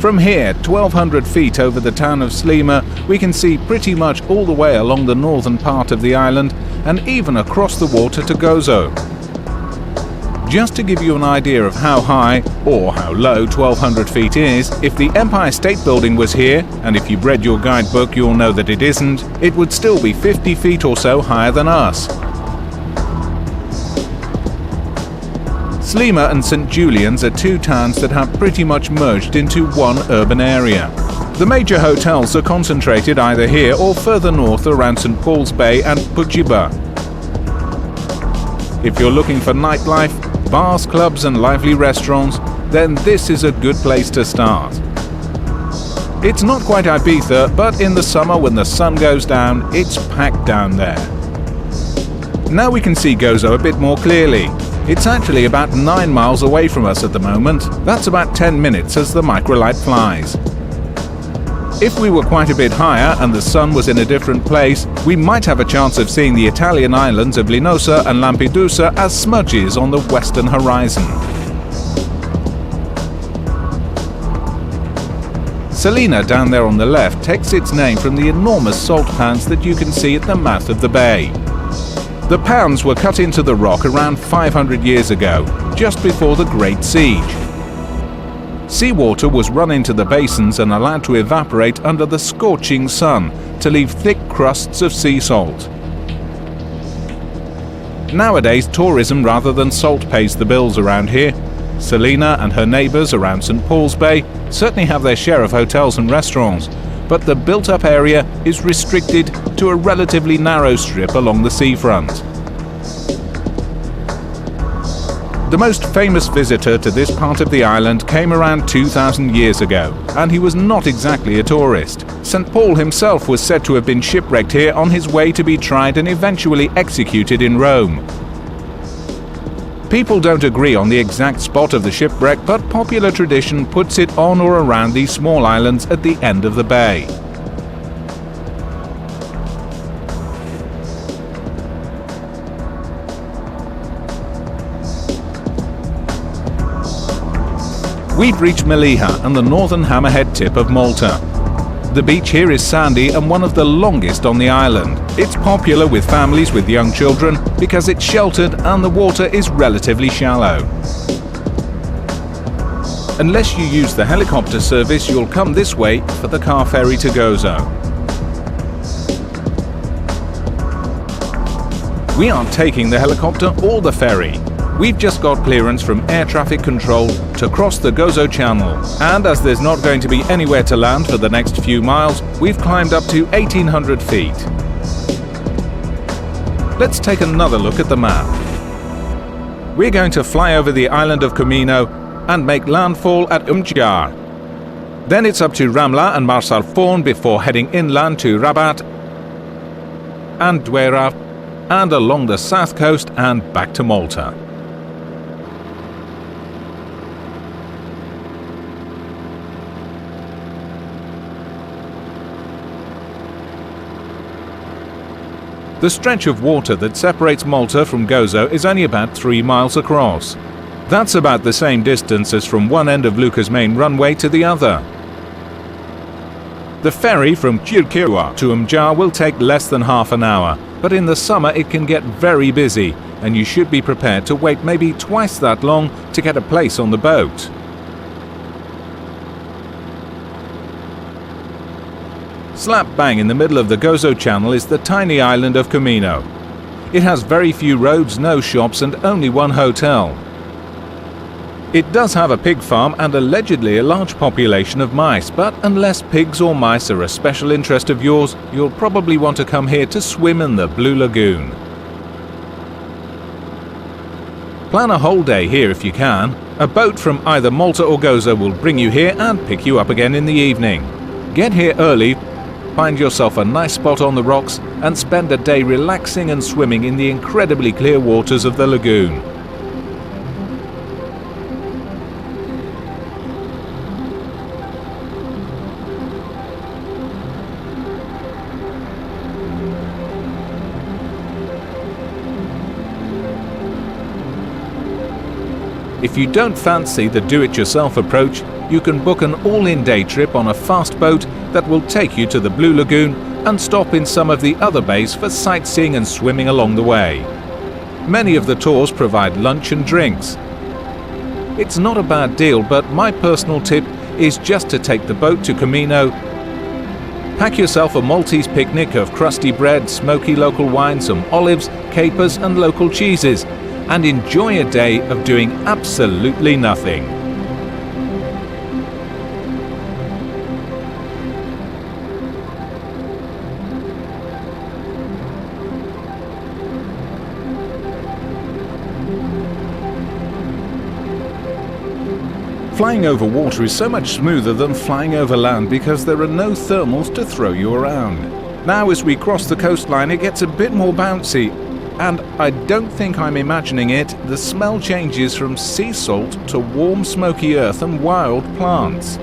From here, 1,200 feet over the town of Slima, we can see pretty much all the way along the northern part of the island and even across the water to Gozo. Just to give you an idea of how high or how low 1,200 feet is, if the Empire State Building was here, and if you've read your guidebook you'll know that it isn't, it would still be 50 feet or so higher than us. Slima and St. Julian's are two towns that have pretty much merged into one urban area. The major hotels are concentrated either here or further north around St. Paul's Bay and Pujiba. If you're looking for nightlife, bars, clubs and lively restaurants, then this is a good place to start. It's not quite Ibiza, but in the summer when the sun goes down, it's packed down there. Now we can see Gozo a bit more clearly. It's actually about 9 miles away from us at the moment. That's about 10 minutes as the Microlight flies. If we were quite a bit higher and the sun was in a different place, we might have a chance of seeing the Italian islands of Linosa and Lampedusa as smudges on the western horizon. Salina down there on the left takes its name from the enormous salt pans that you can see at the mouth of the bay. The pans were cut into the rock around 500 years ago, just before the Great Siege. Seawater was run into the basins and allowed to evaporate under the scorching sun to leave thick crusts of sea salt. Nowadays, tourism rather than salt pays the bills around here. Salina and her neighbours around St. Paul's Bay certainly have their share of hotels and restaurants, but the built-up area is restricted to a relatively narrow strip along the seafront. The most famous visitor to this part of the island came around 2,000 years ago, and he was not exactly a tourist. St. Paul himself was said to have been shipwrecked here on his way to be tried and eventually executed in Rome. People don't agree on the exact spot of the shipwreck, but popular tradition puts it on or around these small islands at the end of the bay. We've reached Melilla and the northern hammerhead tip of Malta. The beach here is sandy and one of the longest on the island. It's popular with families with young children because it's sheltered and the water is relatively shallow. Unless you use the helicopter service, you'll come this way for the car ferry to Gozo. We aren't taking the helicopter or the ferry. We've just got clearance from air traffic control to cross the Gozo Channel, and as there's not going to be anywhere to land for the next few miles, we've climbed up to 1,800 feet. Let's take another look at the map. We're going to fly over the island of Comino and make landfall at Umjar. Then it's up to Ramla and Marsalfon before heading inland to Rabat and Duera, and along the south coast and back to Malta. The stretch of water that separates Malta from Gozo is only about 3 miles across. That's about the same distance as from one end of Lucca's main runway to the other. The ferry from Chirkirwa to Umjar will take less than half an hour, but in the summer it can get very busy, and you should be prepared to wait maybe twice that long to get a place on the boat. Slap bang in the middle of the Gozo Channel is the tiny island of Comino. It has very few roads, no shops and only one hotel. It does have a pig farm and allegedly a large population of mice, but unless pigs or mice are a special interest of yours, you'll probably want to come here to swim in the Blue Lagoon. Plan a whole day here if you can. A boat from either Malta or Gozo will bring you here and pick you up again in the evening. Get here early, find yourself a nice spot on the rocks and spend a day relaxing and swimming in the incredibly clear waters of the lagoon. If you don't fancy the do-it-yourself approach, you can book an all-in day trip on a fast boat that will take you to the Blue Lagoon and stop in some of the other bays for sightseeing and swimming along the way. Many of the tours provide lunch and drinks. It's not a bad deal, but my personal tip is just to take the boat to Camino. Pack yourself a Maltese picnic of crusty bread, smoky local wine, some olives, capers and local cheeses, and enjoy a day of doing absolutely nothing. Flying over water is so much smoother than flying over land because there are no thermals to throw you around. Now as we cross the coastline it gets a bit more bouncy, and I don't think I'm imagining it, the smell changes from sea salt to warm smoky earth and wild plants.